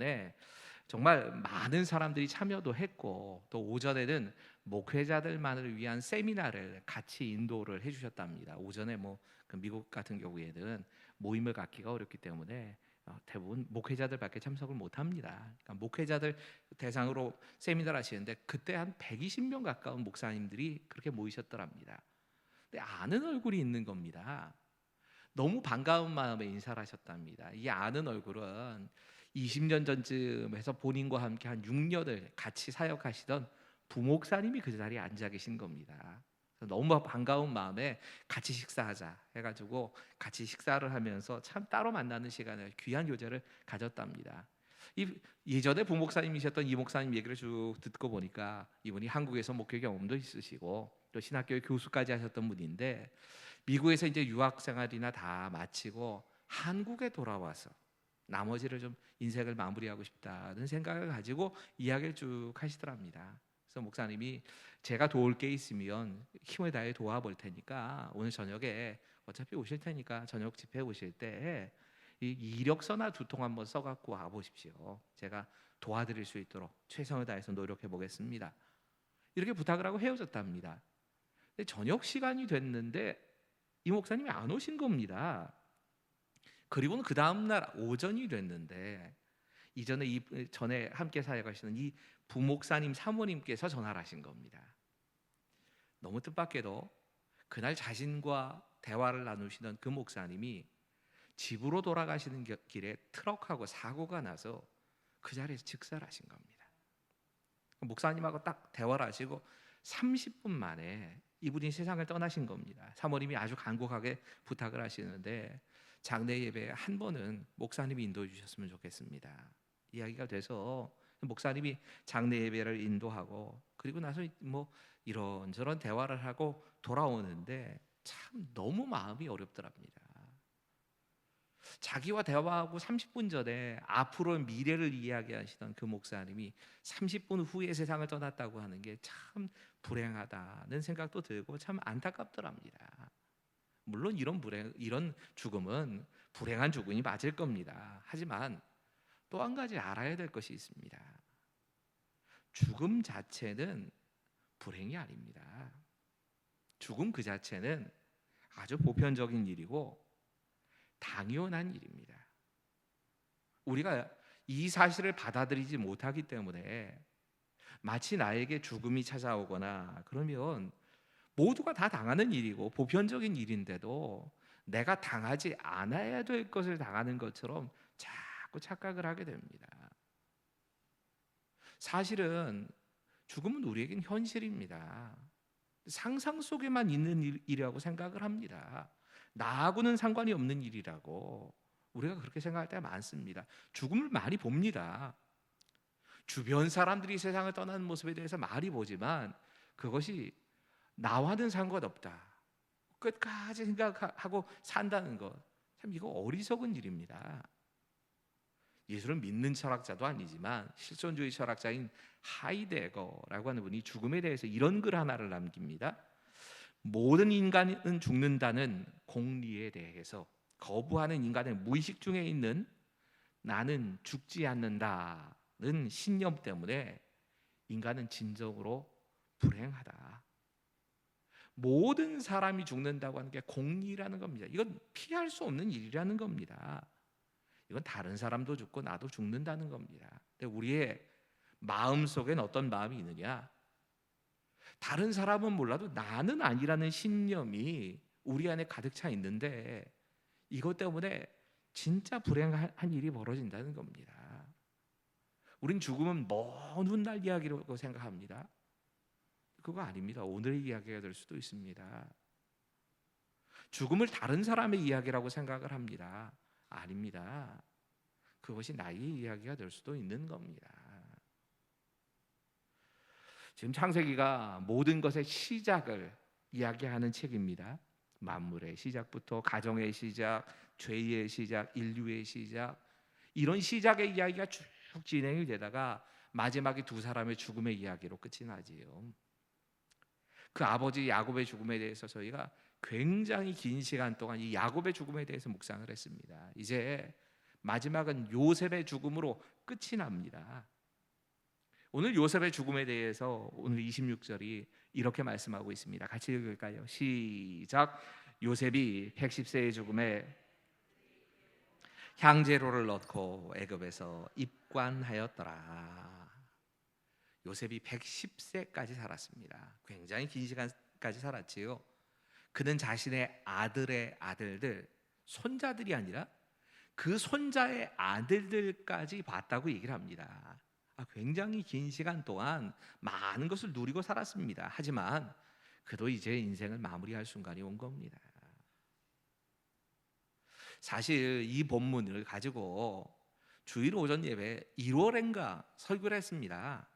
때문에 정말 많은 사람들이 참여도 했고, 또 오전에는 목회자들만을 위한 세미나를 같이 인도를 해주셨답니다. 오전에 그 미국 같은 경우에는 모임을 갖기가 어렵기 때문에 대부분 목회자들밖에 참석을 못합니다. 그러니까 목회자들 대상으로 세미나를 하시는데 그때 한 120명 가까운 목사님들이 그렇게 모이셨더랍니다. 근데 아는 얼굴이 있는 겁니다. 너무 반가운 마음에 인사를 하셨답니다. 이 아는 얼굴은 20년 전쯤 해서 본인과 함께 한 6년을 같이 사역하시던 부목사님이 그 자리에 앉아 계신 겁니다. 그래서 너무 반가운 마음에 같이 식사하자 해가지고 같이 식사를 하면서 참 따로 만나는 시간을, 귀한 교제를 가졌답니다. 예전에 부목사님이셨던 이 목사님 얘기를 쭉 듣고 보니까 이분이 한국에서 목회 경험도 있으시고 또 신학교 교수까지 하셨던 분인데, 미국에서 이제 유학 생활이나 다 마치고 한국에 돌아와서 나머지를 좀 인생을 마무리하고 싶다는 생각을 가지고 이야기를 쭉 하시더랍니다. 그래서 목사님이 제가 도울 게 있으면 힘을 다해 도와볼 테니까 오늘 저녁에 어차피 오실 테니까 저녁 집회 오실 때 이 이력서나 2통 한번 써갖고 와보십시오. 제가 도와드릴 수 있도록 최선을 다해서 노력해 보겠습니다. 이렇게 부탁을 하고 헤어졌답니다. 근데 저녁 시간이 됐는데 이 목사님이 안 오신 겁니다. 그리고는 그 다음 날 오전이 됐는데 이전에 전에 함께 사역하시는 이 부목사님 사모님께서 전화를 하신 겁니다. 너무 뜻밖에도 그날 자신과 대화를 나누시던 그 목사님이 집으로 돌아가시는 길에 트럭하고 사고가 나서 그 자리에서 즉사하신 겁니다. 목사님하고 딱 대화를 하시고 30분 만에 이분이 세상을 떠나신 겁니다. 사모님이 아주 간곡하게 부탁을 하시는데 장례 예배 한 번은 목사님이 인도해 주셨으면 좋겠습니다. 이야기가 돼서 목사님이 장례 예배를 인도하고 그리고 나서 이런저런 대화를 하고 돌아오는데 참 너무 마음이 어렵더랍니다. 자기와 대화하고 30분 전에 앞으로 미래를 이야기하시던 그 목사님이 30분 후에 세상을 떠났다고 하는 게 참 불행하다는 생각도 들고 참 안타깝더랍니다. 물론 이런 죽음은 불행한 죽음이 맞을 겁니다. 하지만 또 한 가지 알아야 될 것이 있습니다. 죽음 자체는 불행이 아닙니다. 죽음 그 자체는 아주 보편적인 일이고 당연한 일입니다. 우리가 이 사실을 받아들이지 못하기 때문에 마치 나에게 죽음이 찾아오거나 그러면 모두가 다 당하는 일이고 보편적인 일인데도 내가 당하지 않아야 될 것을 당하는 것처럼 자꾸 착각을 하게 됩니다. 사실은 죽음은 우리에겐 현실입니다. 상상 속에만 있는 일이라고 생각을 합니다. 나하고는 상관이 없는 일이라고 우리가 그렇게 생각할 때가 많습니다. 죽음을 많이 봅니다. 주변 사람들이 세상을 떠나는 모습에 대해서 많이 보지만 그것이 나와는 상관없다, 끝까지 생각하고 산다는 것, 참 이거 어리석은 일입니다. 예수를 믿는 철학자도 아니지만 실존주의 철학자인 하이데거라고 하는 분이 죽음에 대해서 이런 글 하나를 남깁니다. 모든 인간은 죽는다는 공리에 대해서 거부하는 인간의 무의식 중에 있는 나는 죽지 않는다는 신념 때문에 인간은 진정으로 불행하다. 모든 사람이 죽는다고 하는 게 공리라는 겁니다. 이건 피할 수 없는 일이라는 겁니다. 이건 다른 사람도 죽고 나도 죽는다는 겁니다. 근데 우리의 마음속엔 어떤 마음이 있느냐? 다른 사람은 몰라도 나는 아니라는 신념이 우리 안에 가득 차 있는데 이것 때문에 진짜 불행한 일이 벌어진다는 겁니다. 우린 죽음은 먼 훗날 이야기라고 생각합니다. 그거 아닙니다. 오늘의 이야기가 될 수도 있습니다. 죽음을 다른 사람의 이야기라고 생각을 합니다. 아닙니다. 그것이 나의 이야기가 될 수도 있는 겁니다. 지금 창세기가 모든 것의 시작을 이야기하는 책입니다. 만물의 시작부터 가정의 시작, 죄의 시작, 인류의 시작, 이런 시작의 이야기가 쭉 진행이 되다가 마지막에 두 사람의 죽음의 이야기로 끝이 나지요. 그 아버지 야곱의 죽음에 대해서 저희가 굉장히 긴 시간 동안 이 야곱의 죽음에 대해서 묵상을 했습니다. 이제 마지막은 요셉의 죽음으로 끝이 납니다. 오늘 요셉의 죽음에 대해서 오늘 26절이 이렇게 말씀하고 있습니다. 같이 읽을까요? 시작. 요셉이 110세의 죽음에 향재료를 넣고 애굽에서 입관하였더라. 요셉이 110세까지 살았습니다. 굉장히 긴 시간까지 살았지요. 그는 자신의 아들의 아들들, 손자들이 아니라 그 손자의 아들들까지 봤다고 얘기를 합니다. 굉장히 긴 시간 동안 많은 것을 누리고 살았습니다. 하지만 그도 이제 인생을 마무리할 순간이 온 겁니다. 사실 이 본문을 가지고 주일 오전 예배 1월인가 설교를 했습니다.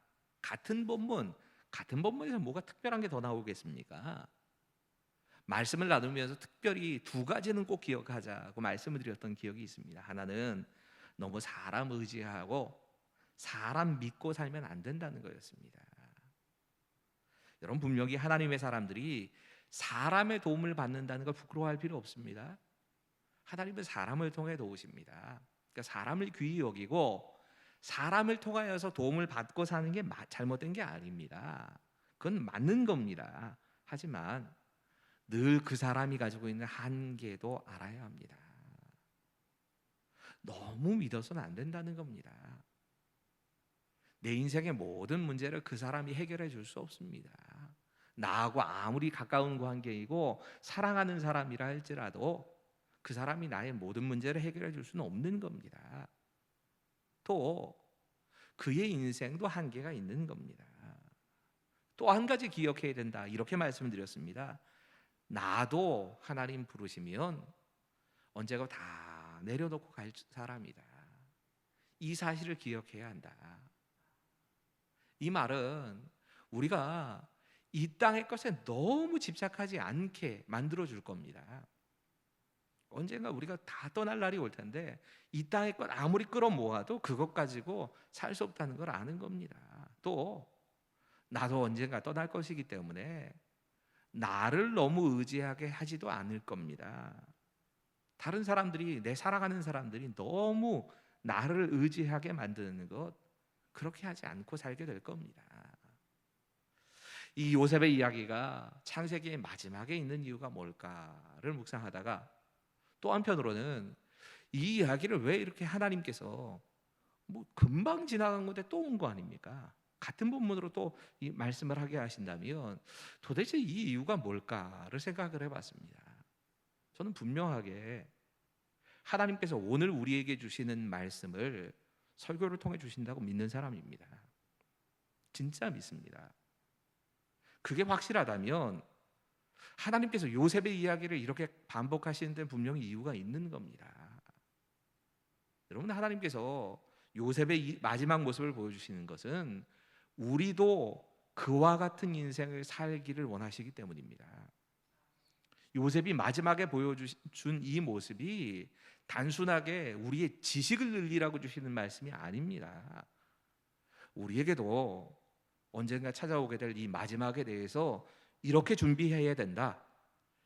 같은 본문에서 뭐가 특별한 게 더 나오겠습니까? 말씀을 나누면서 특별히 두 가지는 꼭 기억하자고 말씀을 드렸던 기억이 있습니다. 하나는 너무 사람 의지하고 사람 믿고 살면 안 된다는 거였습니다. 여러분, 분명히 하나님의 사람들이 사람의 도움을 받는다는 걸 부끄러워할 필요 없습니다. 하나님은 사람을 통해 도우십니다. 그러니까 사람을 귀히 여기고 사람을 통하여서 도움을 받고 사는 게 잘못된 게 아닙니다. 그건 맞는 겁니다. 하지만 늘 그 사람이 가지고 있는 한계도 알아야 합니다. 너무 믿어서는 안 된다는 겁니다. 내 인생의 모든 문제를 그 사람이 해결해 줄 수 없습니다. 나하고 아무리 가까운 관계이고 사랑하는 사람이라 할지라도 그 사람이 나의 모든 문제를 해결해 줄 수는 없는 겁니다. 또 그의 인생도 한계가 있는 겁니다. 또 한 가지 기억해야 된다, 이렇게 말씀드렸습니다. 나도 하나님 부르시면 언제가 다 내려놓고 갈 사람이다. 이 사실을 기억해야 한다. 이 말은 우리가 이 땅의 것에 너무 집착하지 않게 만들어 줄 겁니다. 언젠가 우리가 다 떠날 날이 올 텐데 이 땅의 것 아무리 끌어모아도 그것 가지고 살 수 없다는 걸 아는 겁니다. 또 나도 언젠가 떠날 것이기 때문에 나를 너무 의지하게 하지도 않을 겁니다. 다른 사람들이, 내 사랑하는 사람들이 너무 나를 의지하게 만드는 것, 그렇게 하지 않고 살게 될 겁니다. 이 요셉의 이야기가 창세기의 마지막에 있는 이유가 뭘까를 묵상하다가 또 한편으로는 이 이야기를 왜 이렇게 하나님께서 금방 지나간 건데 또 온 거 아닙니까? 같은 본문으로 또 이 말씀을 하게 하신다면 도대체 이 이유가 뭘까를 생각을 해봤습니다. 저는 분명하게 하나님께서 오늘 우리에게 주시는 말씀을 설교를 통해 주신다고 믿는 사람입니다. 진짜 믿습니다. 그게 확실하다면 하나님께서 요셉의 이야기를 이렇게 반복하시는 데는 분명히 이유가 있는 겁니다. 여러분, 하나님께서 요셉의 마지막 모습을 보여주시는 것은 우리도 그와 같은 인생을 살기를 원하시기 때문입니다. 요셉이 마지막에 보여준 이 모습이 단순하게 우리의 지식을 늘리라고 주시는 말씀이 아닙니다. 우리에게도 언젠가 찾아오게 될 이 마지막에 대해서 이렇게 준비해야 된다,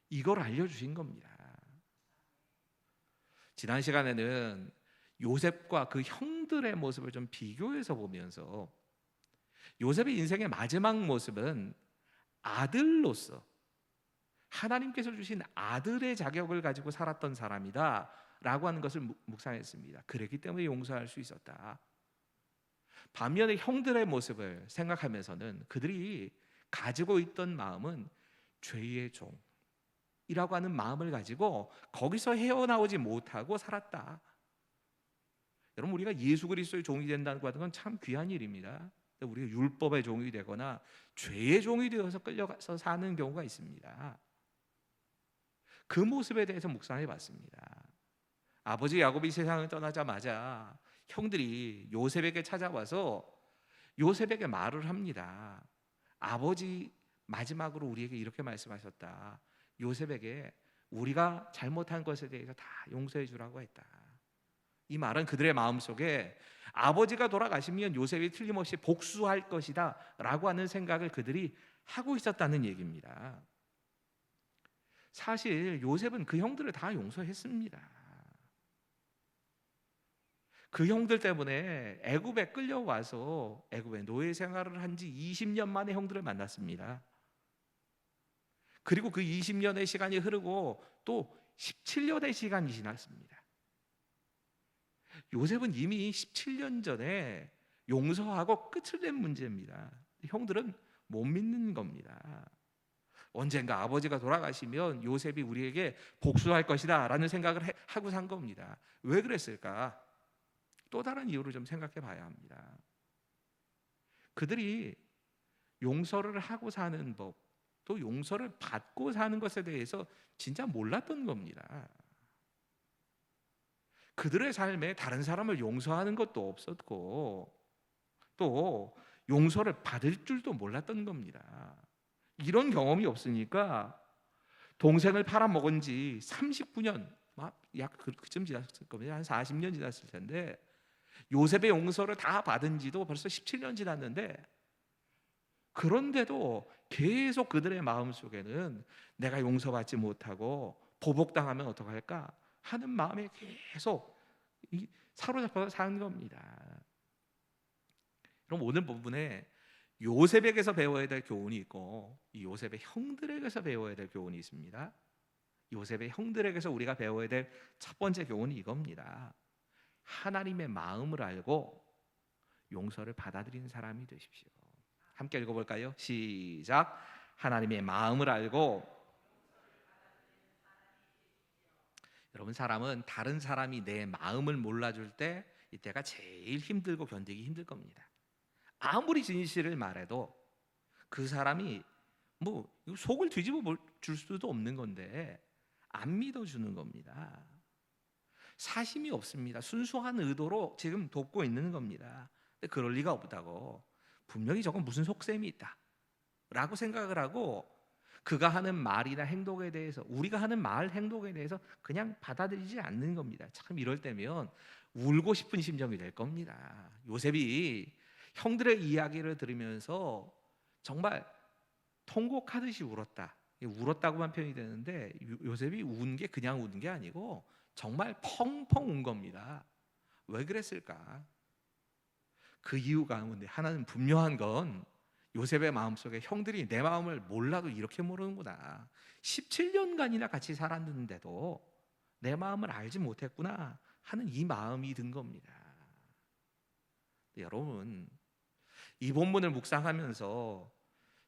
이걸 알려주신 겁니다. 지난 시간에는 요셉과 그 형들의 모습을 좀 비교해서 보면서 요셉의 인생의 마지막 모습은 아들로서 하나님께서 주신 아들의 자격을 가지고 살았던 사람이다 라고 하는 것을 묵상했습니다. 그랬기 때문에 용서할 수 있었다. 반면에 형들의 모습을 생각하면서는 그들이 가지고 있던 마음은 죄의 종이라고 하는 마음을 가지고 거기서 헤어나오지 못하고 살았다. 여러분, 우리가 예수 그리스도의 종이 된다는 건 참 귀한 일입니다. 우리가 율법의 종이 되거나 죄의 종이 되어서 끌려가서 사는 경우가 있습니다. 그 모습에 대해서 묵상해 봤습니다. 아버지 야곱이 세상을 떠나자마자 형들이 요셉에게 찾아와서 요셉에게 말을 합니다. 아버지 마지막으로 우리에게 이렇게 말씀하셨다. 요셉에게 우리가 잘못한 것에 대해서 다 용서해 주라고 했다. 이 말은 그들의 마음속에 아버지가 돌아가시면 요셉이 틀림없이 복수할 것이다 라고 하는 생각을 그들이 하고 있었다는 얘기입니다. 사실 요셉은 그 형들을 다 용서했습니다. 그 형들 때문에 애굽에 끌려와서 애굽에 노예 생활을 한 지 20년 만에 형들을 만났습니다. 그리고 그 20년의 시간이 흐르고 또 17년의 시간이 지났습니다. 요셉은 이미 17년 전에 용서하고 끝을 낸 문제입니다. 형들은 못 믿는 겁니다. 언젠가 아버지가 돌아가시면 요셉이 우리에게 복수할 것이다 라는 생각을 하고 산 겁니다. 왜 그랬을까? 또 다른 이유를 좀 생각해 봐야 합니다. 그들이 용서를 하고 사는 법, 또 용서를 받고 사는 것에 대해서 진짜 몰랐던 겁니다. 그들의 삶에 다른 사람을 용서하는 것도 없었고 또 용서를 받을 줄도 몰랐던 겁니다. 이런 경험이 없으니까 동생을 팔아먹은 지 39년, 약 그쯤 지났을 겁니다. 한 40년 지났을 텐데 요셉의 용서를 다 받은 지도 벌써 17년 지났는데 그런데도 계속 그들의 마음속에는 내가 용서받지 못하고 보복당하면 어떡할까 하는 마음에 계속 사로잡혀서 사는 겁니다. 그럼 오늘 본문에 요셉에게서 배워야 될 교훈이 있고 이 요셉의 형들에게서 배워야 될 교훈이 있습니다. 요셉의 형들에게서 우리가 배워야 될 첫 번째 교훈이 이겁니다. 하나님의 마음을 알고 용서를 받아들이는 사람이 되십시오. 함께 읽어볼까요? 시작. 하나님의 마음을 알고. 여러분, 사람은 다른 사람이 내 마음을 몰라줄 때 이때가 제일 힘들고 견디기 힘들 겁니다. 아무리 진실을 말해도 그 사람이 뭐 속을 뒤집어 줄 수도 없는 건데 안 믿어주는 겁니다. 사심이 없습니다. 순수한 의도로 지금 돕고 있는 겁니다. 근데 그럴 리가 없다고, 분명히 저건 무슨 속셈이 있다 라고 생각을 하고 그가 하는 말이나 행동에 대해서, 우리가 하는 말 행동에 대해서 그냥 받아들이지 않는 겁니다. 참 이럴 때면 울고 싶은 심정이 될 겁니다. 요셉이 형들의 이야기를 들으면서 정말 통곡하듯이 울었다. 울었다고만 표현이 되는데 요셉이 운 게 그냥 운 게 아니고 정말 펑펑 운 겁니다. 왜 그랬을까? 그 이유 가운데 하나는 분명한 건 요셉의 마음속에 형들이 내 마음을 몰라도 이렇게 모르는구나, 17년간이나 같이 살았는데도 내 마음을 알지 못했구나 하는 이 마음이 든 겁니다. 여러분, 이 본문을 묵상하면서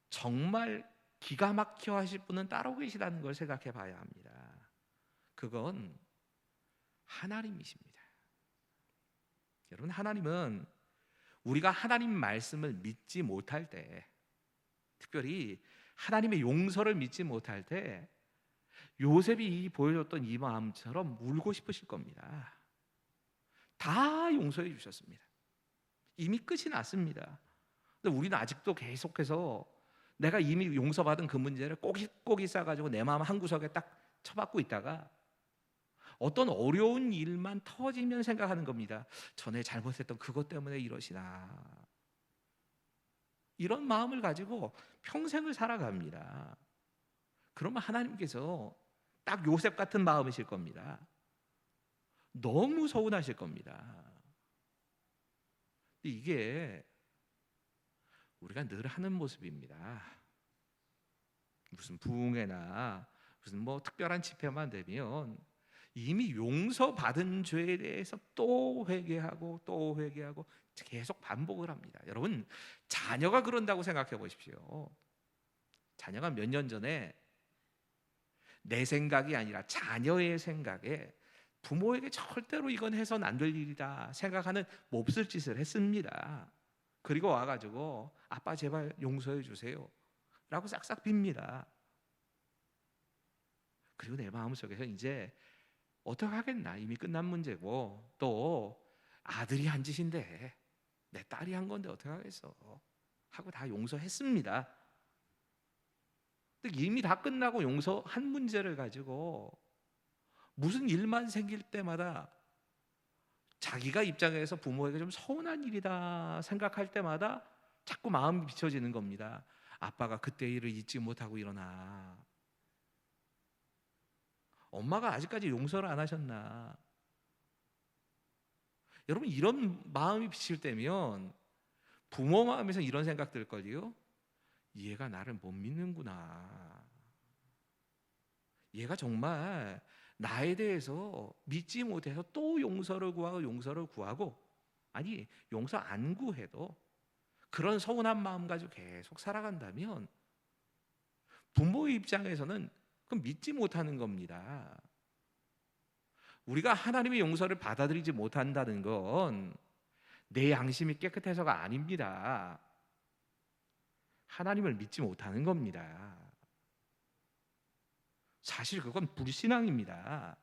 정말 기가 막혀 하실 분은 따로 계시다는 걸 생각해 봐야 합니다. 그건 하나님이십니다. 여러분, 하나님은 우리가 하나님 말씀을 믿지 못할 때, 특별히 하나님의 용서를 믿지 못할 때 요셉이 보여줬던 이 마음처럼 울고 싶으실 겁니다. 다 용서해 주셨습니다. 이미 끝이 났습니다. 근데 우리는 아직도 계속해서 내가 이미 용서받은 그 문제를 꼬깃꼬깃 싸가지고 내 마음 한구석에 딱 처박고 있다가 어떤 어려운 일만 터지면 생각하는 겁니다. 전에 잘못했던 그것 때문에 이러시나, 이런 마음을 가지고 평생을 살아갑니다. 그러면 하나님께서 딱 요셉 같은 마음이실 겁니다. 너무 서운하실 겁니다. 이게 우리가 늘 하는 모습입니다. 무슨 부흥회나 무슨 뭐 특별한 집회만 되면 이미 용서받은 죄에 대해서 또 회개하고 또 회개하고 계속 반복을 합니다. 여러분, 자녀가 그런다고 생각해 보십시오. 자녀가 몇 년 전에 내 생각이 아니라 자녀의 생각에 부모에게 절대로 이건 해서는 안 될 일이다 생각하는 몹쓸 짓을 했습니다. 그리고 와가지고 아빠 제발 용서해 주세요 라고 싹싹 빕니다. 그리고 내 마음속에서 이제 어떻게 하겠나, 이미 끝난 문제고 또 아들이 한 짓인데 내 딸이 한 건데 어떻게 하겠어 하고 다 용서했습니다. 근데 이미 다 끝나고 용서한 문제를 가지고 무슨 일만 생길 때마다 자기가 입장에서 부모에게 좀 서운한 일이다 생각할 때마다 자꾸 마음이 비춰지는 겁니다. 아빠가 그때 일을 잊지 못하고 일어나, 엄마가 아직까지 용서를 안 하셨나, 여러분 이런 마음이 비칠 때면 부모 마음에서 이런 생각 들걸요. 얘가 나를 못 믿는구나. 얘가 정말 나에 대해서 믿지 못해서 또 용서를 구하고 아니 용서 안 구해도 그런 서운한 마음 가지고 계속 살아간다면 부모의 입장에서는 그건 믿지 못하는 겁니다. 우리가 하나님의 용서를 받아들이지 못한다는 건 내 양심이 깨끗해서가 아닙니다. 하나님을 믿지 못하는 겁니다. 사실 그건 불신앙입니다.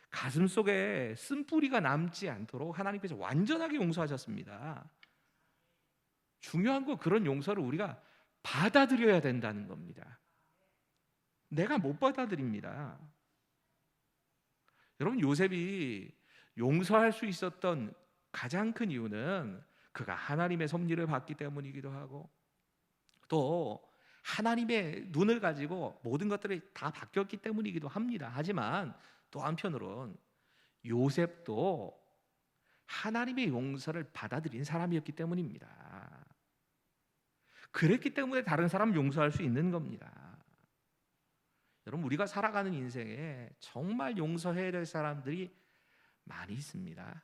가슴 속에 쓴뿌리가 남지 않도록 하나님께서 완전하게 용서하셨습니다. 중요한 건 그런 용서를 우리가 받아들여야 된다는 겁니다. 내가 못 받아들입니다. 여러분 요셉이 용서할 수 있었던 가장 큰 이유는 그가 하나님의 섭리를 받기 때문이기도 하고 또 하나님의 눈을 가지고 모든 것들이 다 바뀌었기 때문이기도 합니다. 하지만 또 한편으론 요셉도 하나님의 용서를 받아들인 사람이었기 때문입니다. 그랬기 때문에 다른 사람 용서할 수 있는 겁니다. 여러분 우리가 살아가는 인생에 정말 용서해야 될 사람들이 많이 있습니다.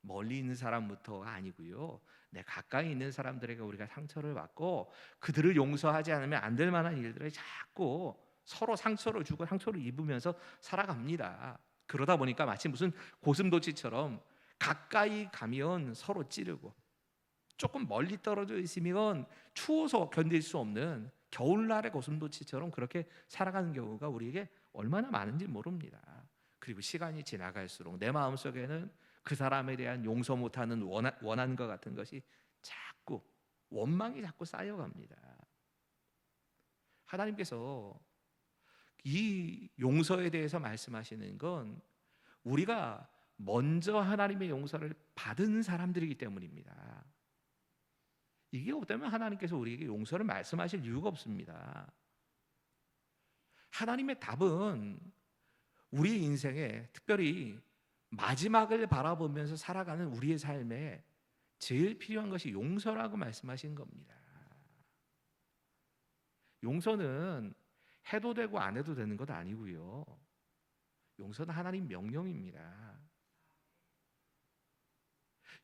멀리 있는 사람부터가 아니고요. 내 가까이 있는 사람들에게 우리가 상처를 받고 그들을 용서하지 않으면 안 될 만한 일들을 자꾸 서로 상처를 주고 상처를 입으면서 살아갑니다. 그러다 보니까 마치 무슨 고슴도치처럼 가까이 가면 서로 찌르고 조금 멀리 떨어져 있으면 추워서 견딜 수 없는 겨울날의 고슴도치처럼 그렇게 살아가는 경우가 우리에게 얼마나 많은지 모릅니다. 그리고 시간이 지나갈수록 내 마음속에는 그 사람에 대한 용서 못하는 원한과 같은 것이 자꾸 원망이 자꾸 쌓여갑니다. 하나님께서 이 용서에 대해서 말씀하시는 건 우리가 먼저 하나님의 용서를 받은 사람들이기 때문입니다. 이게 없다면 하나님께서 우리에게 용서를 말씀하실 이유가 없습니다. 하나님의 답은 우리 인생에 특별히 마지막을 바라보면서 살아가는 우리의 삶에 제일 필요한 것이 용서라고 말씀하신 겁니다. 용서는 해도 되고 안 해도 되는 것 아니고요. 용서는 하나님 명령입니다.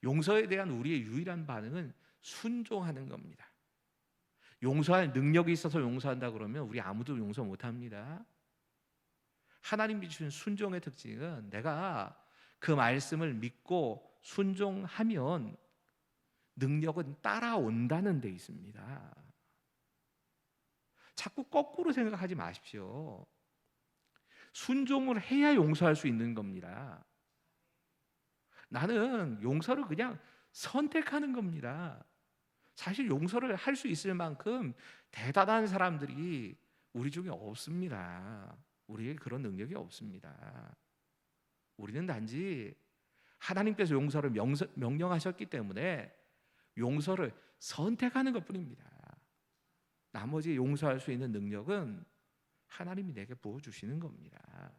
용서에 대한 우리의 유일한 반응은 순종하는 겁니다. 용서할 능력이 있어서 용서한다 그러면 우리 아무도 용서 못합니다. 하나님이 주신 순종의 특징은 내가 그 말씀을 믿고 순종하면 능력은 따라온다는 데 있습니다. 자꾸 거꾸로 생각하지 마십시오. 순종을 해야 용서할 수 있는 겁니다. 나는 용서를 그냥 선택하는 겁니다. 사실 용서를 할 수 있을 만큼 대단한 사람들이 우리 중에 없습니다. 우리에게 그런 능력이 없습니다. 우리는 단지 하나님께서 용서를 명령하셨기 때문에 용서를 선택하는 것뿐입니다. 나머지 용서할 수 있는 능력은 하나님이 내게 부어주시는 겁니다.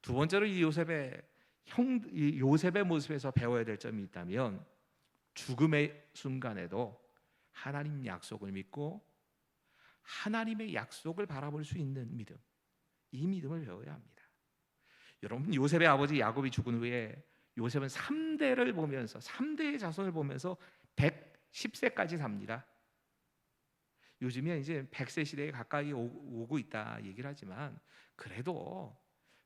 두 번째로 이 요셉의 모습에서 배워야 될 점이 있다면 죽음의 순간에도 하나님 약속을 믿고 하나님의 약속을 바라볼 수 있는 믿음, 이 믿음을 배워야 합니다. 여러분 요셉의 아버지 야곱이 죽은 후에 요셉은 3대를 보면서 3대의 자손을 보면서 110세까지 삽니다. 요즘에 이제 100세 시대에 가까이 오고 있다 얘기를 하지만 그래도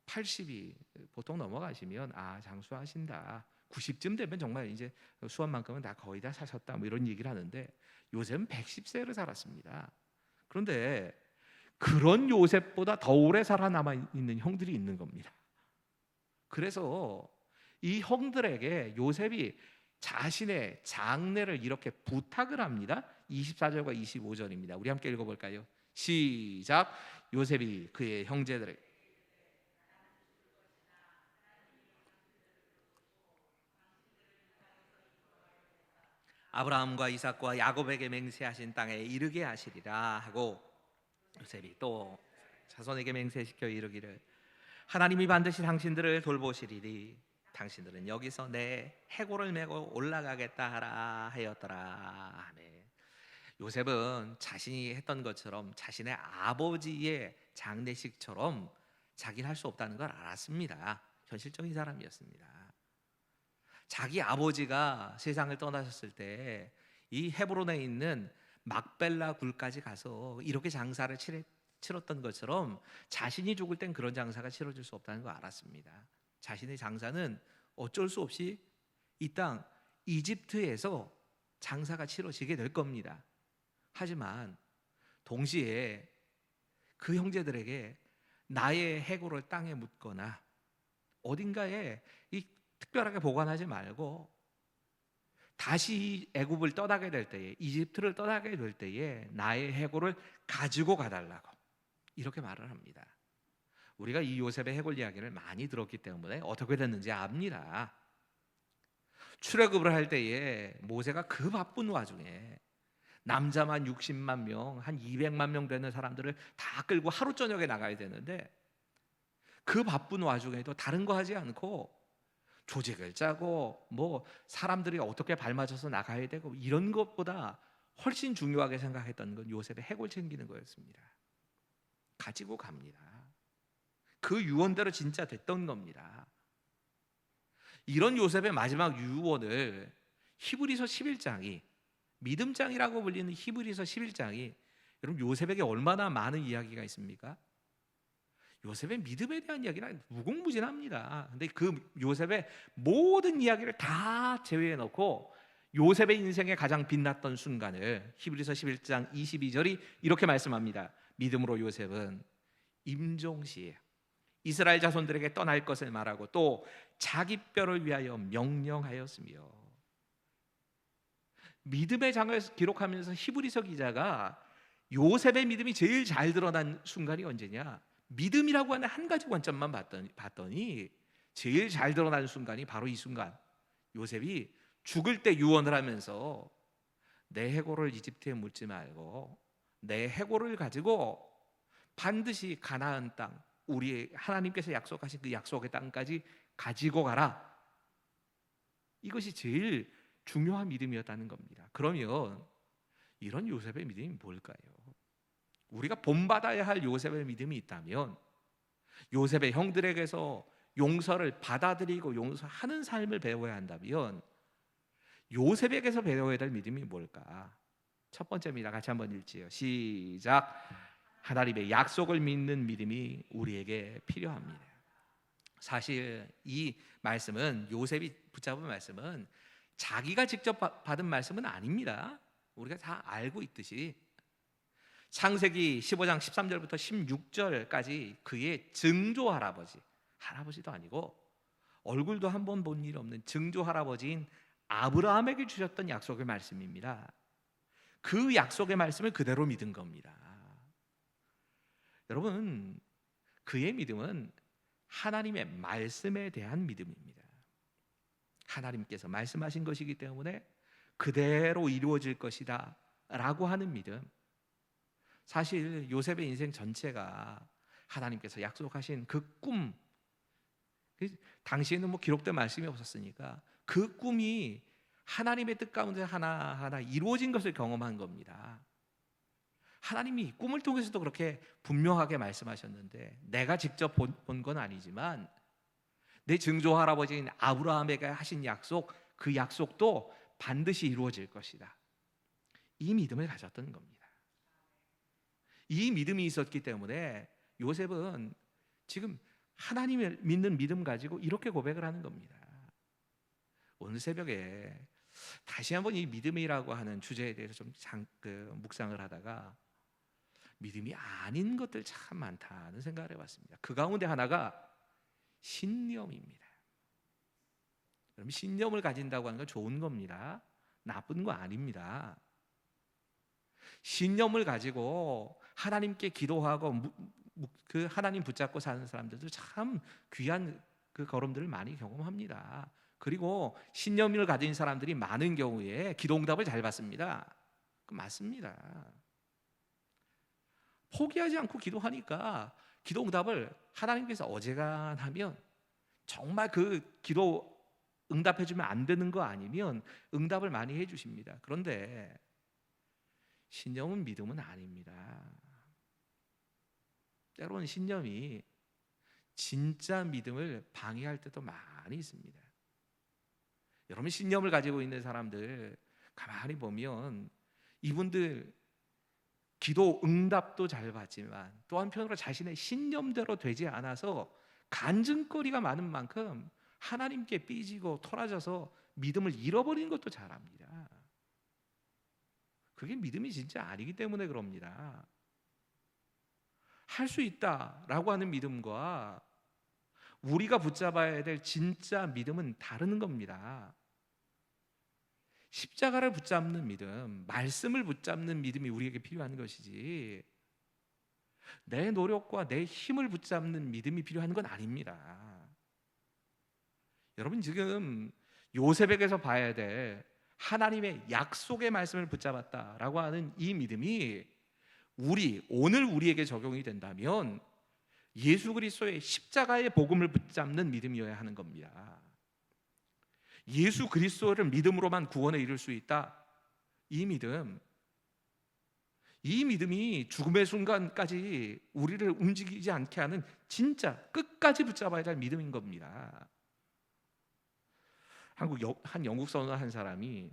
80이 보통 넘어가시면 장수하신다. 90쯤 되면 정말 이제 수원만큼은 다 거의 다 사셨다 뭐 이런 얘기를 하는데 요셉은 110세를 살았습니다. 그런데 그런 요셉보다 더 오래 살아남아 있는 형들이 있는 겁니다. 그래서 이 형들에게 요셉이 자신의 장례를 이렇게 부탁을 합니다. 24절과 25절입니다. 우리 함께 읽어볼까요? 시작. 요셉이 그의 형제들에게 아브라함과 이삭과 야곱에게 맹세하신 땅에 이르게 하시리라 하고 요셉이 또 자손에게 맹세시켜 이르기를 하나님이 반드시 당신들을 돌보시리니 당신들은 여기서 내 해골을 메고 올라가겠다 하라 하였더라. 네. 요셉은 자신이 했던 것처럼 자신의 아버지의 장례식처럼 자기는 할 수 없다는 걸 알았습니다. 현실적인 사람이었습니다. 자기 아버지가 세상을 떠나셨을 때 이 헤브론에 있는 막벨라 굴까지 가서 이렇게 장사를 치렀던 것처럼 자신이 죽을 땐 그런 장사가 치러질 수 없다는 걸 알았습니다. 자신의 장사는 어쩔 수 없이 이 땅 이집트에서 장사가 치러지게 될 겁니다. 하지만 동시에 그 형제들에게 나의 해골을 땅에 묻거나 어딘가에 특별하게 보관하지 말고 다시 애굽을 떠나게 될 때에, 이집트를 떠나게 될 때에 나의 해골을 가지고 가달라고 이렇게 말을 합니다. 우리가 이 요셉의 해골 이야기를 많이 들었기 때문에 어떻게 됐는지 압니다. 출애굽을 할 때에 모세가 그 바쁜 와중에 남자만 60만 명, 한 200만 명 되는 사람들을 다 끌고 하루 저녁에 나가야 되는데 그 바쁜 와중에도 다른 거 하지 않고 조직을 짜고 뭐 사람들이 어떻게 발맞춰서 나가야 되고 이런 것보다 훨씬 중요하게 생각했던 건 요셉의 해골 챙기는 거였습니다. 가지고 갑니다. 그 유언대로 진짜 됐던 겁니다. 이런 요셉의 마지막 유언을 히브리서 11장이, 믿음장이라고 불리는 히브리서 11장이 여러분 요셉에게 얼마나 많은 이야기가 있습니까? 요셉의 믿음에 대한 이야기는 무궁무진합니다. 근데 그 요셉의 모든 이야기를 다 제외해 놓고 요셉의 인생에 가장 빛났던 순간을 히브리서 11장 22절이 이렇게 말씀합니다. 믿음으로 요셉은 임종시에 이스라엘 자손들에게 떠날 것을 말하고 또 자기 뼈를 위하여 명령하였으며, 믿음의 장을 기록하면서 히브리서 기자가 요셉의 믿음이 제일 잘 드러난 순간이 언제냐? 믿음이라고 하는 한 가지 관점만 봤더니 제일 잘 드러나는 순간이 바로 이 순간, 요셉이 죽을 때 유언을 하면서 내 해골을 이집트에 묻지 말고 내 해골을 가지고 반드시 가나안 땅, 우리 하나님께서 약속하신 그 약속의 땅까지 가지고 가라. 이것이 제일 중요한 믿음이었다는 겁니다. 그러면 이런 요셉의 믿음이 뭘까요? 우리가 본받아야 할 요셉의 믿음이 있다면 요셉의 형들에게서 용서를 받아들이고 용서하는 삶을 배워야 한다면 요셉에게서 배워야 될 믿음이 뭘까? 첫 번째입니다. 같이 한번 읽지요. 시작. 하나님의 약속을 믿는 믿음이 우리에게 필요합니다. 사실 이 말씀은, 요셉이 붙잡은 말씀은 자기가 직접 받은 말씀은 아닙니다. 우리가 다 알고 있듯이 창세기 15장 13절부터 16절까지 그의 증조 할아버지도 아니고 얼굴도 한 번 본 일 없는 증조 할아버지인 아브라함에게 주셨던 약속의 말씀입니다. 그 약속의 말씀을 그대로 믿은 겁니다. 여러분, 그의 믿음은 하나님의 말씀에 대한 믿음입니다. 하나님께서 말씀하신 것이기 때문에 그대로 이루어질 것이다 라고 하는 믿음. 사실 요셉의 인생 전체가 하나님께서 약속하신 그 꿈, 당시에는 뭐 기록된 말씀이 없었으니까 그 꿈이 하나님의 뜻 가운데 하나하나 이루어진 것을 경험한 겁니다. 하나님이 꿈을 통해서도 그렇게 분명하게 말씀하셨는데, 내가 직접 본 건 아니지만 내 증조 할아버지인 아브라함에게 하신 약속, 그 약속도 반드시 이루어질 것이다. 이 믿음을 가졌던 겁니다. 이 믿음이 있었기 때문에 요셉은 지금 하나님을 믿는 믿음 가지고 이렇게 고백을 하는 겁니다. 오늘 새벽에 다시 한번 이 믿음이라고 하는 주제에 대해서 좀 묵상을 하다가 믿음이 아닌 것들 참 많다는 생각을 해봤습니다. 그 가운데 하나가 신념입니다. 여러분, 신념을 가진다고 하는 건 좋은 겁니다. 나쁜 거 아닙니다. 신념을 가지고 하나님께 기도하고 그 하나님 붙잡고 사는 사람들도 참 귀한 그 걸음들을 많이 경험합니다. 그리고 신념을 가진 사람들이 많은 경우에 기도응답을 잘 받습니다. 그 맞습니다. 포기하지 않고 기도하니까 기도 응답을 하나님께서 어지간하면 정말 그 기도 응답해 주면 안 되는 거 아니면 응답을 많이 해 주십니다. 그런데 신념은 믿음은 아닙니다. 때로는 신념이 진짜 믿음을 방해할 때도 많이 있습니다. 여러분, 신념을 가지고 있는 사람들 가만히 보면 이분들 기도 응답도 잘 받지만 또 한편으로 자신의 신념대로 되지 않아서 간증거리가 많은 만큼 하나님께 삐지고 토라져서 믿음을 잃어버리는 것도 잘합니다. 그게 믿음이 진짜 아니기 때문에 그럽니다. 할 수 있다라고 하는 믿음과 우리가 붙잡아야 될 진짜 믿음은 다른 겁니다. 십자가를 붙잡는 믿음, 말씀을 붙잡는 믿음이 우리에게 필요한 것이지 내 노력과 내 힘을 붙잡는 믿음이 필요한 건 아닙니다. 여러분, 지금 요셉에게서 봐야 될 하나님의 약속의 말씀을 붙잡았다라고 하는 이 믿음이 오늘 우리에게 적용이 된다면 예수 그리스도의 십자가의 복음을 붙잡는 믿음이어야 하는 겁니다. 예수 그리스도를 믿음으로만 구원에 이를 수 있다. 이 믿음이 죽음의 순간까지 우리를 움직이지 않게 하는 진짜 끝까지 붙잡아야 할 믿음인 겁니다. 한 영국 선원 한 사람이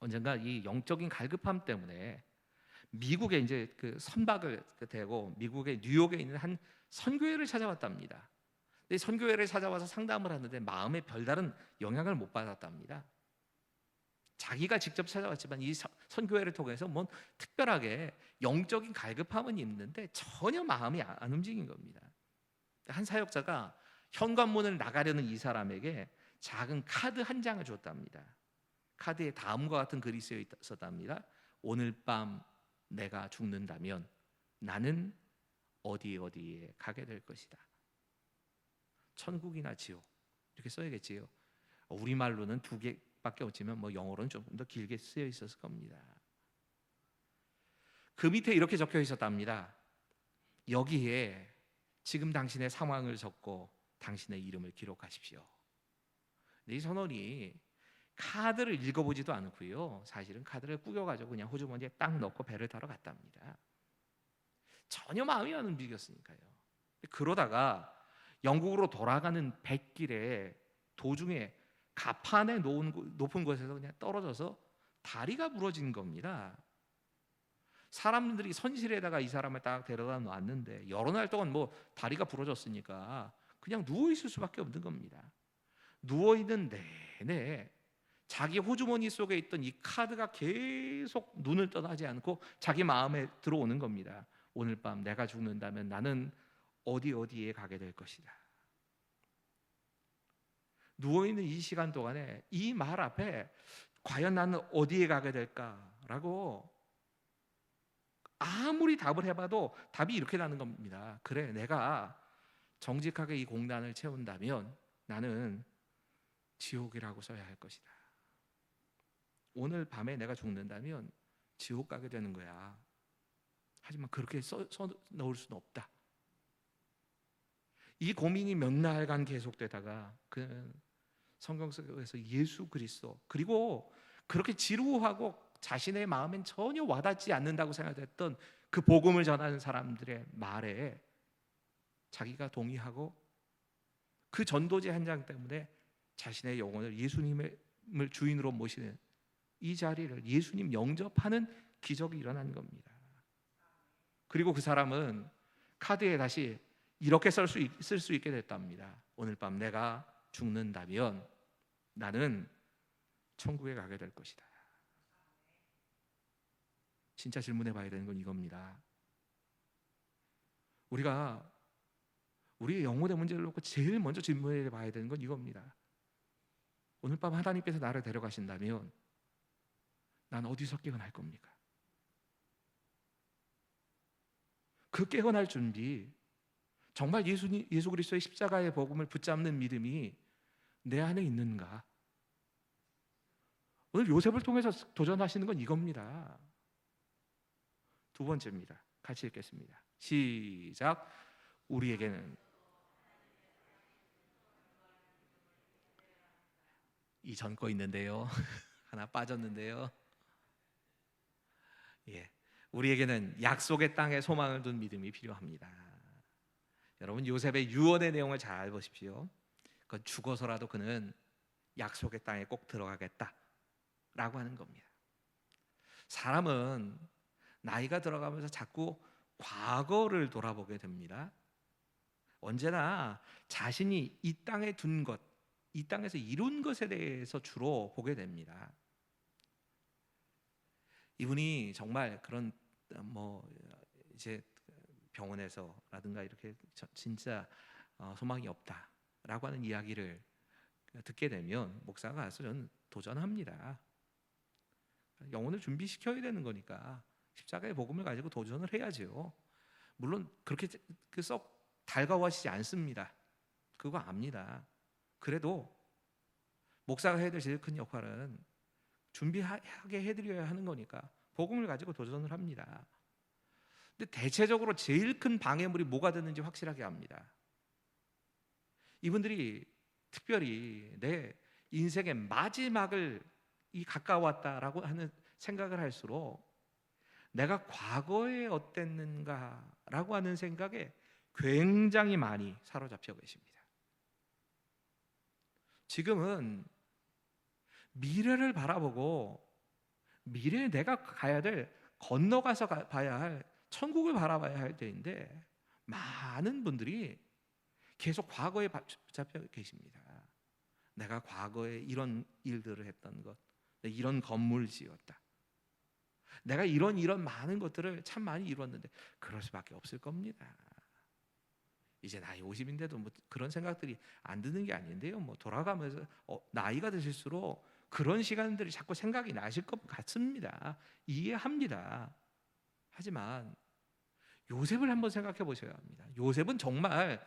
언젠가 이 영적인 갈급함 때문에 미국에 이제 그 선박을 대고 미국의 뉴욕에 있는 한 선교회를 찾아왔답니다. 근데 선교회를 찾아와서 상담을 하는데 마음에 별다른 영향을 못 받았답니다. 자기가 직접 찾아왔지만 이 선교회를 통해서 뭐 특별하게 영적인 갈급함은 있는데 전혀 마음이 안 움직인 겁니다. 한 사역자가 현관문을 나가려는 이 사람에게 작은 카드 한 장을 줬답니다. 카드에 다음과 같은 글이 쓰여 있었답니다. 오늘 밤 내가 죽는다면 나는 어디에 가게 될 것이다. 천국이나 지옥 이렇게 써야겠지요. 우리말로는 2개밖에 없지만 뭐 영어로는 조금 더 길게 쓰여 있었을 겁니다. 그 밑에 이렇게 적혀 있었답니다. 여기에 지금 당신의 상황을 적고 당신의 이름을 기록하십시오. 이 선원이 카드를 읽어보지도 않고요, 사실은 카드를 구겨가지고 그냥 호주머니에 딱 넣고 배를 타러 갔답니다. 전혀 마음이 안 움직였으니까요. 그러다가 영국으로 돌아가는 뱃길에 도중에 가판에 높은 곳에서 그냥 떨어져서 다리가 부러진 겁니다. 사람들이 선실에다가 이 사람을 딱 데려다 놨는데 여러 날 동안 뭐 다리가 부러졌으니까 그냥 누워 있을 수밖에 없는 겁니다. 누워 있는 내내 자기 호주머니 속에 있던 이 카드가 계속 눈을 떠나지 않고 자기 마음에 들어오는 겁니다. 오늘 밤 내가 죽는다면 나는 어디에 가게 될 것이다. 누워있는 이 시간 동안에 이 말 앞에 과연 나는 어디에 가게 될까라고 아무리 답을 해봐도 답이 이렇게 나는 겁니다. 그래, 내가 정직하게 이 공단을 채운다면 나는 지옥이라고 써야 할 것이다. 오늘 밤에 내가 죽는다면 지옥 가게 되는 거야. 하지만 그렇게 써 넣을 수는 없다. 이 고민이 몇 날간 계속되다가 그는 성경 속에서 예수 그리스도, 그리고 그렇게 지루하고 자신의 마음엔 전혀 와닿지 않는다고 생각했던 그 복음을 전하는 사람들의 말에 자기가 동의하고 그 전도지 한 장 때문에 자신의 영혼을 예수님을 주인으로 모시는 이 자리를 예수님 영접하는 기적이 일어난 겁니다. 그리고 그 사람은 카드에 다시 이렇게 쓸 수 있게 됐답니다. 오늘 밤 내가 죽는다면 나는 천국에 가게 될 것이다. 진짜 질문해 봐야 되는 건 이겁니다. 우리가 우리의 영혼의 문제를 놓고 제일 먼저 질문해 봐야 되는 건 이겁니다. 오늘 밤 하나님께서 나를 데려가신다면 난 어디서 깨어날 겁니까? 그 깨어날 준비, 정말 예수 그리스도의 십자가의 복음을 붙잡는 믿음이 내 안에 있는가? 오늘 요셉을 통해서 도전하시는 건 이겁니다. 두 번째입니다. 같이 읽겠습니다. 시작. 우리에게는 이 전 거 있는데요. 하나 빠졌는데요. 예, 우리에게는 약속의 땅에 소망을 둔 믿음이 필요합니다. 여러분, 요셉의 유언의 내용을 잘 보십시오. 그건 죽어서라도 그는 약속의 땅에 꼭 들어가겠다라고 하는 겁니다. 사람은 나이가 들어가면서 자꾸 과거를 돌아보게 됩니다. 언제나 자신이 이 땅에 둔 것, 이 땅에서 이룬 것에 대해서 주로 보게 됩니다. 이분이 정말 그런 이제 병원에서라든가 이렇게 진짜 소망이 없다라고 하는 이야기를 듣게 되면 목사가 가서 저는 도전합니다. 영혼을 준비시켜야 되는 거니까 십자가의 복음을 가지고 도전을 해야죠. 물론 그렇게 썩 달가워하시지 않습니다. 그거 압니다. 그래도 목사가 해야 될 제일 큰 역할은 준비하게 해드려야 하는 거니까 복음을 가지고 도전을 합니다. 근데 대체적으로 제일 큰 방해물이 뭐가 됐는지 확실하게 압니다. 이분들이 특별히 내 인생의 마지막을 가까웠다라고 하는 생각을 할수록 내가 과거에 어땠는가라고 하는 생각에 굉장히 많이 사로잡혀 계십니다. 지금은 미래를 바라보고 미래에 내가 가야 될, 건너가서 봐야 할 천국을 바라봐야 할 때인데 많은 분들이 계속 과거에 잡혀 계십니다. 내가 과거에 이런 일들을 했던 것, 이런 건물을 지었다, 내가 이런 많은 것들을 참 많이 이뤘는데 그럴 수밖에 없을 겁니다. 이제 나이 50인데도 뭐 그런 생각들이 안 드는 게 아닌데요. 뭐 돌아가면서 나이가 드실수록 그런 시간들이 자꾸 생각이 나실 것 같습니다. 이해합니다. 하지만 요셉을 한번 생각해 보셔야 합니다. 요셉은 정말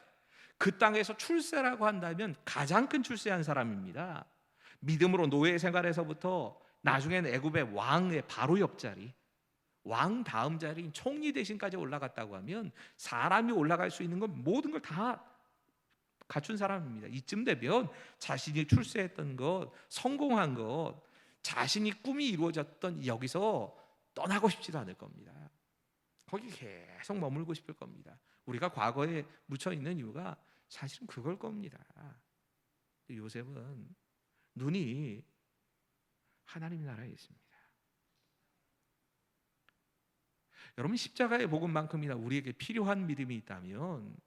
그 땅에서 출세라고 한다면 가장 큰 출세한 사람입니다. 믿음으로 노예 생활에서부터 나중에는 애굽의 왕의 바로 옆자리, 왕 다음 자리인 총리 대신까지 올라갔다고 하면 사람이 올라갈 수 있는 건 모든 걸 다 갖춘 사람입니다. 이쯤 되면 자신이 출세했던 것, 성공한 것, 자신이 꿈이 이루어졌던 여기서 떠나고 싶지도 않을 겁니다. 거기 계속 머물고 싶을 겁니다. 우리가 과거에 묻혀 있는 이유가 사실은 그걸 겁니다. 요셉은 눈이 하나님 나라에 있습니다. 여러분, 십자가의 복음만큼이나 우리에게 필요한 믿음이 있다면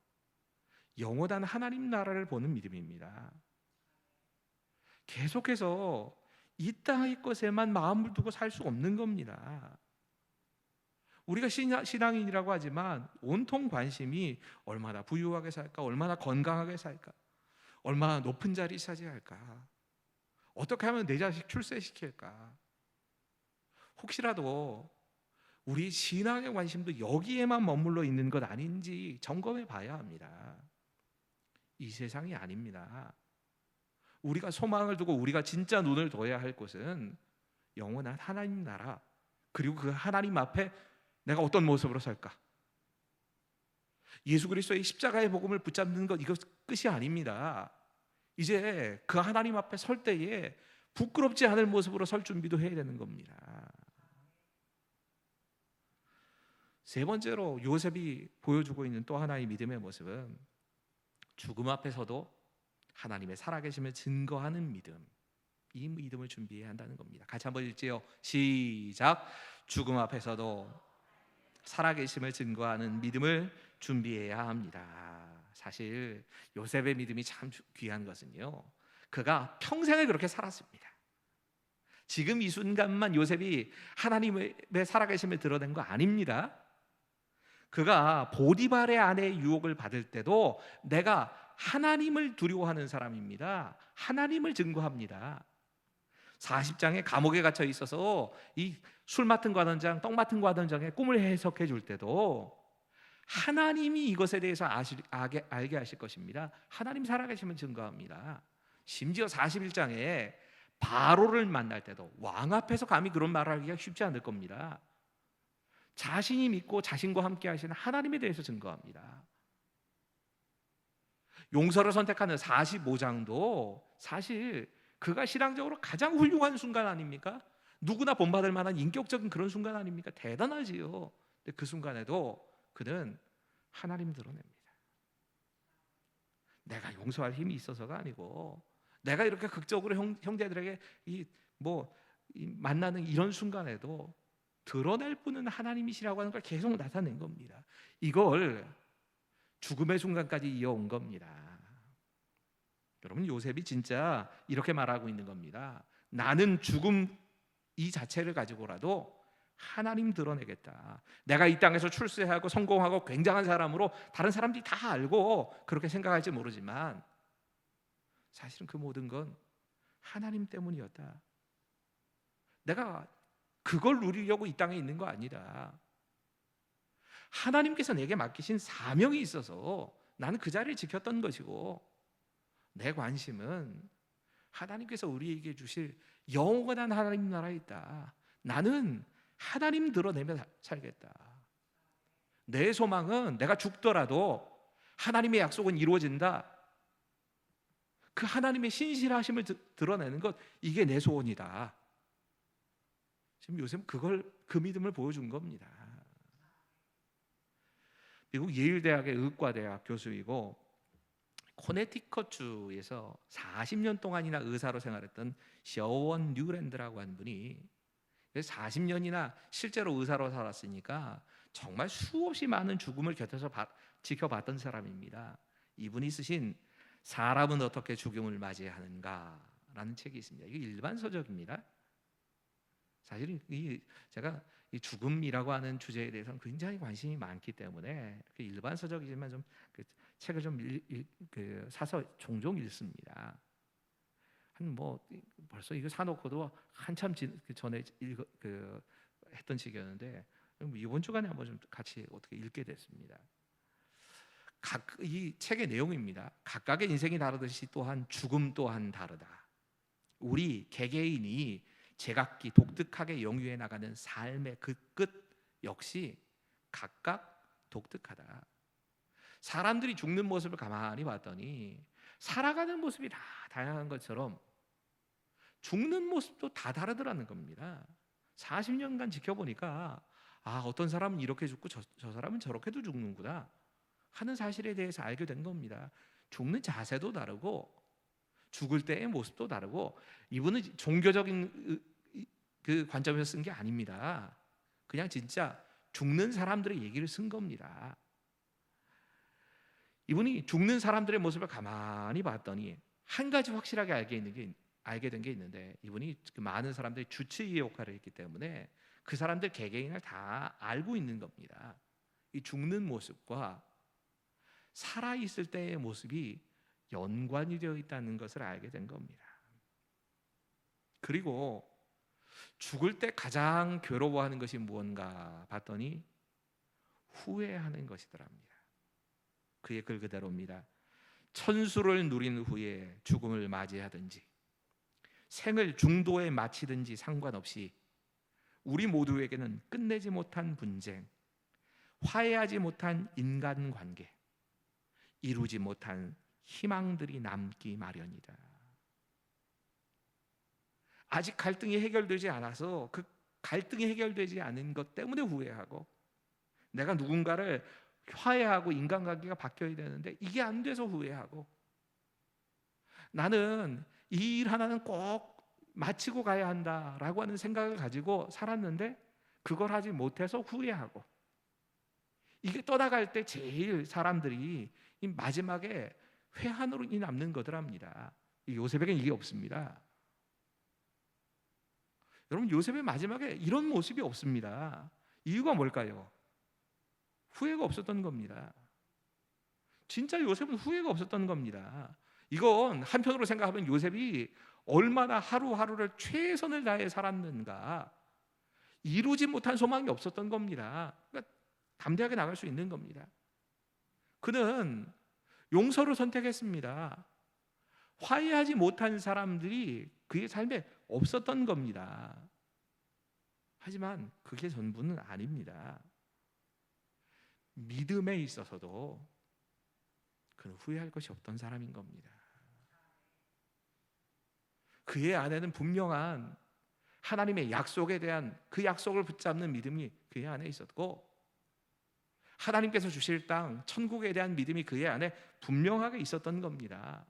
영원한 하나님 나라를 보는 믿음입니다. 계속해서 이 땅의 것에만 마음을 두고 살 수 없는 겁니다. 우리가 신앙인이라고 하지만 온통 관심이 얼마나 부유하게 살까, 얼마나 건강하게 살까, 얼마나 높은 자리 차지할까, 어떻게 하면 내 자식 출세시킬까. 혹시라도 우리 신앙의 관심도 여기에만 머물러 있는 것 아닌지 점검해 봐야 합니다. 이 세상이 아닙니다. 우리가 소망을 두고 우리가 진짜 눈을 둬야 할 곳은 영원한 하나님 나라, 그리고 그 하나님 앞에 내가 어떤 모습으로 살까. 예수 그리스도의 십자가의 복음을 붙잡는 것, 이것 끝이 아닙니다. 이제 그 하나님 앞에 설 때에 부끄럽지 않을 모습으로 설 준비도 해야 되는 겁니다. 세 번째로 요셉이 보여주고 있는 또 하나의 믿음의 모습은 죽음 앞에서도 하나님의 살아계심을 증거하는 믿음, 이 믿음을 준비해야 한다는 겁니다. 같이 한번 읽지요. 시작. 죽음 앞에서도 살아계심을 증거하는 믿음을 준비해야 합니다. 사실 요셉의 믿음이 참 귀한 것은요, 그가 평생을 그렇게 살았습니다. 지금 이 순간만 요셉이 하나님의 살아계심을 드러낸 거 아닙니다. 그가 보디발의 아내의 유혹을 받을 때도 내가 하나님을 두려워하는 사람입니다. 하나님을 증거합니다. 40장에 감옥에 gat혀 있어서 이 술 맡은 과단장, 떡 맡은 과단장의 꿈을 해석해 줄 때도 하나님이 이것에 대해서 알게 하실 것입니다. 하나님 살아계심을 증거합니다. 심지어 41장에 바로를 만날 때도 왕 앞에서 감히 그런 말을 하기가 쉽지 않을 겁니다. 자신이 믿고 자신과 함께 하시는 하나님에 대해서 증거합니다. 용서를 선택하는 45장도 사실 그가 신앙적으로 가장 훌륭한 순간 아닙니까? 누구나 본받을 만한 인격적인 그런 순간 아닙니까? 대단하지요. 근데 그 순간에도 그는 하나님 드러냅니다. 내가 용서할 힘이 있어서가 아니고, 내가 이렇게 극적으로 형제들에게 만나는 이런 순간에도 드러낼 분은 하나님이시라고 하는 걸 계속 나타낸 겁니다. 이걸 죽음의 순간까지 이어온 겁니다. 여러분, 요셉이 진짜 이렇게 말하고 있는 겁니다. 나는 죽음 이 자체를 가지고라도 하나님 드러내겠다. 내가 이 땅에서 출세하고 성공하고 굉장한 사람으로 다른 사람들이 다 알고 그렇게 생각할지 모르지만 사실은 그 모든 건 하나님 때문이었다. 내가 그걸 누리려고 이 땅에 있는 거 아니다. 하나님께서 내게 맡기신 사명이 있어서 나는 그 자리를 지켰던 것이고, 내 관심은 하나님께서 우리에게 주실 영원한 하나님 나라에 있다. 나는 하나님 드러내며 살겠다. 내 소망은 내가 죽더라도 하나님의 약속은 이루어진다. 그 하나님의 신실하심을 드러내는 것, 이게 내 소원이다. 지금 요새 그 믿음을 보여준 겁니다. 미국 예일대학의 의과대학 교수이고 코네티컷주에서 40년 동안이나 의사로 생활했던 셔원 뉴랜드라고 한 분이 40년이나 실제로 의사로 살았으니까 정말 수없이 많은 죽음을 곁에서 지켜봤던 사람입니다. 이분이 쓰신 사람은 어떻게 죽음을 맞이하는가라는 책이 있습니다. 이게 일반 서적입니다. 사실은 제가 이 죽음이라고 하는 주제에 대해서는 굉장히 관심이 많기 때문에 일반 서적이지만 좀 그 책을 좀 사서 종종 읽습니다. 벌써 이거 사놓고도 한참 전에 했던 책이었는데 이번 주간에 한번 좀 같이 어떻게 읽게 됐습니다. 이 책의 내용입니다. 각각의 인생이 다르듯이 또한 죽음 또한 다르다. 우리 개개인이 제각기 독특하게 영위해 나가는 삶의 그 끝 역시 각각 독특하다. 사람들이 죽는 모습을 가만히 봤더니 살아가는 모습이 다 다양한 것처럼 죽는 모습도 다 다르더라는 겁니다. 40년간 지켜보니까 어떤 사람은 이렇게 죽고 저 사람은 저렇게도 죽는구나 하는 사실에 대해서 알게 된 겁니다. 죽는 자세도 다르고 죽을 때의 모습도 다르고, 이분은 종교적인 그 관점에서 쓴 게 아닙니다. 그냥 진짜 죽는 사람들의 얘기를 쓴 겁니다. 이분이 죽는 사람들의 모습을 가만히 봤더니 한 가지 확실하게 알게 된 게 있는데, 이분이 그 많은 사람들의 주치의 역할을 했기 때문에 그 사람들 개개인을 다 알고 있는 겁니다. 이 죽는 모습과 살아있을 때의 모습이 연관이 되어 있다는 것을 알게 된 겁니다. 그리고 죽을 때 가장 괴로워하는 것이 무언가 봤더니 후회하는 것이더랍니다. 그의 글 그대로입니다. 천수를 누린 후에 죽음을 맞이하든지 생을 중도에 마치든지 상관없이 우리 모두에게는 끝내지 못한 분쟁, 화해하지 못한 인간관계, 이루지 못한 희망들이 남기 마련이다. 아직 갈등이 해결되지 않아서 그 갈등이 해결되지 않은 것 때문에 후회하고, 내가 누군가를 화해하고 인간관계가 바뀌어야 되는데 이게 안 돼서 후회하고, 나는 이 일 하나는 꼭 마치고 가야 한다라고 하는 생각을 가지고 살았는데 그걸 하지 못해서 후회하고, 이게 떠나갈 때 제일 사람들이 이 마지막에 회한으로 남는 거더랍니다. 요셉에게는 이게 없습니다. 여러분, 요셉의 마지막에 이런 모습이 없습니다. 이유가 뭘까요? 후회가 없었던 겁니다. 진짜 요셉은 후회가 없었던 겁니다. 이건 한편으로 생각하면 요셉이 얼마나 하루하루를 최선을 다해 살았는가, 이루지 못한 소망이 없었던 겁니다. 그러니까 담대하게 나갈 수 있는 겁니다. 그는 용서를 선택했습니다. 화해하지 못한 사람들이 그의 삶에 없었던 겁니다. 하지만 그게 전부는 아닙니다. 믿음에 있어서도 그는 후회할 것이 없던 사람인 겁니다. 그의 안에는 분명한 하나님의 약속에 대한 그 약속을 붙잡는 믿음이 그의 안에 있었고, 하나님께서 주실 땅 천국에 대한 믿음이 그의 안에 분명하게 있었던 겁니다.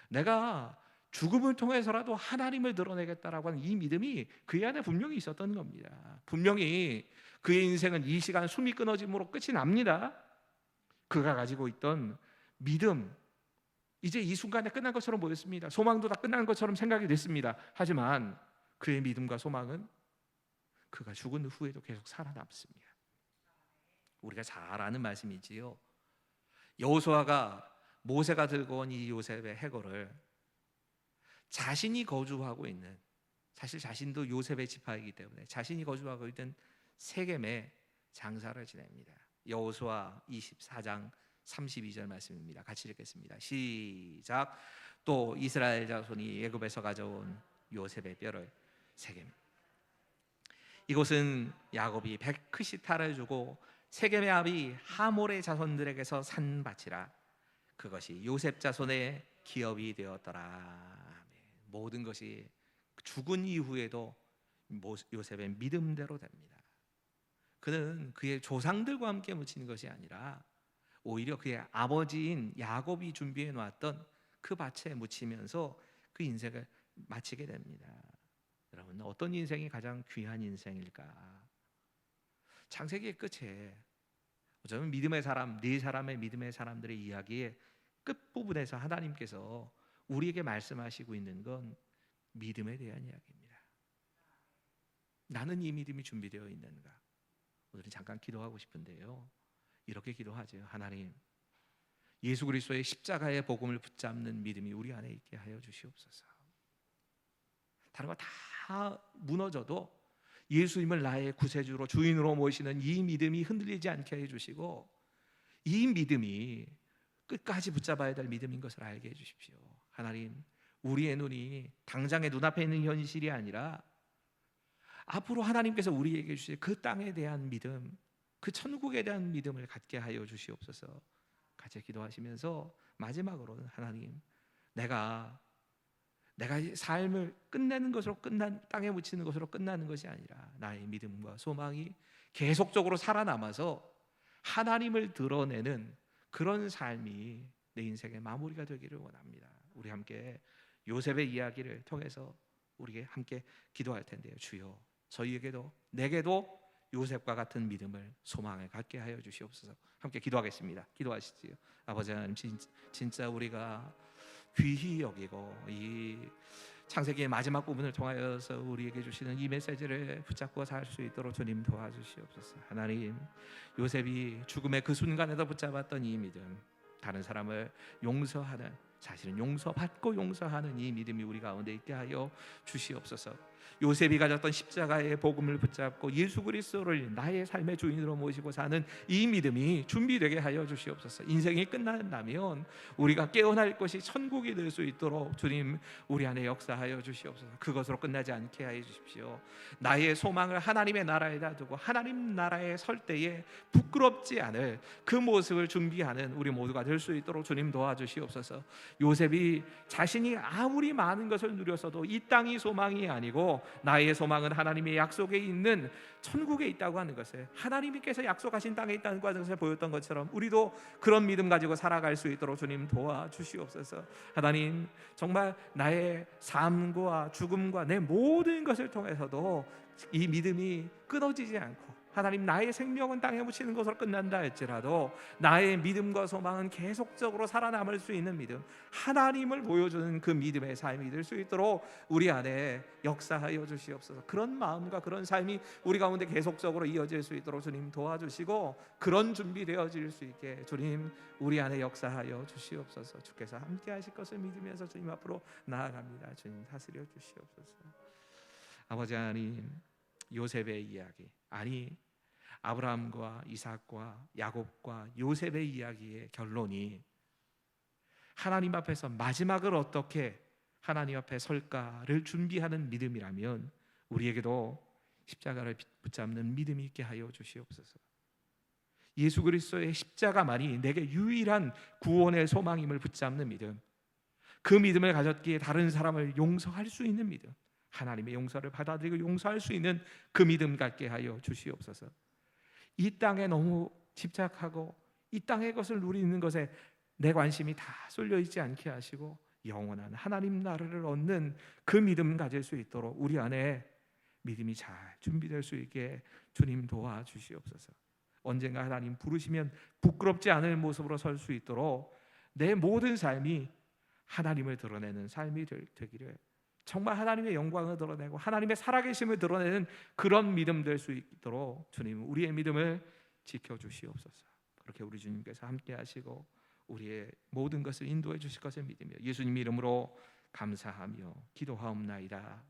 내가 죽음을 통해서라도 하나님을 드러내겠다라고 하는 이 믿음이 그의 안에 분명히 있었던 겁니다. 분명히 그의 인생은 이 시간 숨이 끊어짐으로 끝이 납니다. 그가 가지고 있던 믿음, 이제 이 순간에 끝난 것처럼 보였습니다. 소망도 다 끝난 것처럼 생각이 됐습니다. 하지만 그의 믿음과 소망은 그가 죽은 후에도 계속 살아남습니다. 우리가 잘 아는 말씀이지요. 여호수아가 모세가 들고 온 이 요셉의 해골을 자신이 거주하고 있는, 사실 자신도 요셉의 지파이기 때문에 자신이 거주하고 있던 세겜에 장사를 지냅니다. 여호수아 24장 32절 말씀입니다. 같이 읽겠습니다. 시작. 또 이스라엘 자손이 애굽에서 가져온 요셉의 뼈를 세겜, 이곳은 야곱이 백크시타를 주고 세겜의 아비 하몰의 자손들에게서 산 밭이라. 그것이 요셉 자손의 기업이 되었더라. 모든 것이 죽은 이후에도 요셉의 믿음대로 됩니다. 그는 그의 조상들과 함께 묻히는 것이 아니라 오히려 그의 아버지인 야곱이 준비해 놓았던 그 밭에 묻히면서 그 인생을 마치게 됩니다. 여러분, 어떤 인생이 가장 귀한 인생일까? 창세기의 끝에 어쩌면 믿음의 사람, 네 사람의 믿음의 사람들의 이야기의 끝부분에서 하나님께서 우리에게 말씀하시고 있는 건 믿음에 대한 이야기입니다. 나는 이 믿음이 준비되어 있는가? 오늘은 잠깐 기도하고 싶은데요, 이렇게 기도하죠. 하나님, 예수 그리스도의 십자가의 복음을 붙잡는 믿음이 우리 안에 있게 하여 주시옵소서. 다른 거 다 무너져도 예수님을 나의 구세주로 주인으로 모시는 이 믿음이 흔들리지 않게 해주시고, 이 믿음이 끝까지 붙잡아야 될 믿음인 것을 알게 해주십시오. 하나님, 우리의 눈이 당장의 눈앞에 있는 현실이 아니라 앞으로 하나님께서 우리에게 주실 그 땅에 대한 믿음, 그 천국에 대한 믿음을 갖게 하여 주시옵소서. 같이 기도하시면서 마지막으로는 하나님, 내가 삶을 끝내는 것으로 땅에 묻히는 것으로 끝나는 것이 아니라 나의 믿음과 소망이 계속적으로 살아남아서 하나님을 드러내는 그런 삶이 내 인생의 마무리가 되기를 원합니다. 우리 함께 요셉의 이야기를 통해서 우리 함께 기도할 텐데요. 주여, 저희에게도 내게도 요셉과 같은 믿음을, 소망을 갖게 하여 주시옵소서. 함께 기도하겠습니다. 기도하시지요. 아버지 하나님, 진짜 우리가 귀히 여기고 이 창세기의 마지막 부분을 통하여서 우리에게 주시는 이 메시지를 붙잡고 살 수 있도록 주님 도와주시옵소서. 하나님, 요셉이 죽음의 그 순간에도 붙잡았던 이 믿음, 다른 사람을 용서하는, 사실은 용서받고 용서하는 이 믿음이 우리 가운데 있게 하여 주시옵소서. 요셉이 가졌던 십자가의 복음을 붙잡고 예수 그리스도를 나의 삶의 주인으로 모시고 사는 이 믿음이 준비되게 하여 주시옵소서. 인생이 끝난다면 우리가 깨어날 것이 천국이 될 수 있도록 주님 우리 안에 역사하여 주시옵소서. 그것으로 끝나지 않게 하여 주십시오. 나의 소망을 하나님의 나라에다 두고 하나님 나라에 설 때에 부끄럽지 않을 그 모습을 준비하는 우리 모두가 될 수 있도록 주님 도와주시옵소서. 요셉이 자신이 아무리 많은 것을 누렸어도 이 땅이 소망이 아니고 나의 소망은 하나님의 약속에 있는 천국에 있다고 하는 것을, 하나님께서 약속하신 땅에 있다는 것을 보였던 것처럼 우리도 그런 믿음 가지고 살아갈 수 있도록 주님 도와주시옵소서. 하나님, 정말 나의 삶과 죽음과 내 모든 것을 통해서도 이 믿음이 끊어지지 않고, 하나님, 나의 생명은 땅에 묻히는 것으로 끝난다 할지라도 나의 믿음과 소망은 계속적으로 살아남을 수 있는 믿음, 하나님을 보여주는 그 믿음의 삶이 될 수 있도록 우리 안에 역사하여 주시옵소서. 그런 마음과 그런 삶이 우리 가운데 계속적으로 이어질 수 있도록 주님 도와주시고, 그런 준비되어질 수 있게 주님 우리 안에 역사하여 주시옵소서. 주께서 함께 하실 것을 믿으면서 주님 앞으로 나아갑니다. 주님 다스려 주시옵소서. 아버지 하나님, 요셉의 이야기, 아니 아브라함과 이삭과 야곱과 요셉의 이야기의 결론이 하나님 앞에서 마지막을 어떻게 하나님 앞에 설까를 준비하는 믿음이라면 우리에게도 십자가를 붙잡는 믿음이 있게 하여 주시옵소서. 예수 그리스도의 십자가만이 내게 유일한 구원의 소망임을 붙잡는 믿음, 그 믿음을 가졌기에 다른 사람을 용서할 수 있는 믿음, 하나님의 용서를 받아들이고 용서할 수 있는 그 믿음 갖게 하여 주시옵소서. 이 땅에 너무 집착하고 이 땅의 것을 누리는 것에 내 관심이 다 쏠려 있지 않게 하시고 영원한 하나님 나라를 얻는 그 믿음 가질 수 있도록 우리 안에 믿음이 잘 준비될 수 있게 주님 도와주시옵소서. 언젠가 하나님 부르시면 부끄럽지 않을 모습으로 설 수 있도록 내 모든 삶이 하나님을 드러내는 삶이 되기를, 정말 하나님의 영광을 드러내고 하나님의 살아계심을 드러내는 그런 믿음 될 수 있도록 주님 우리의 믿음을 지켜주시옵소서. 그렇게 우리 주님께서 함께 하시고 우리의 모든 것을 인도해 주실 것을 믿으며 예수님 이름으로 감사하며 기도하옵나이다.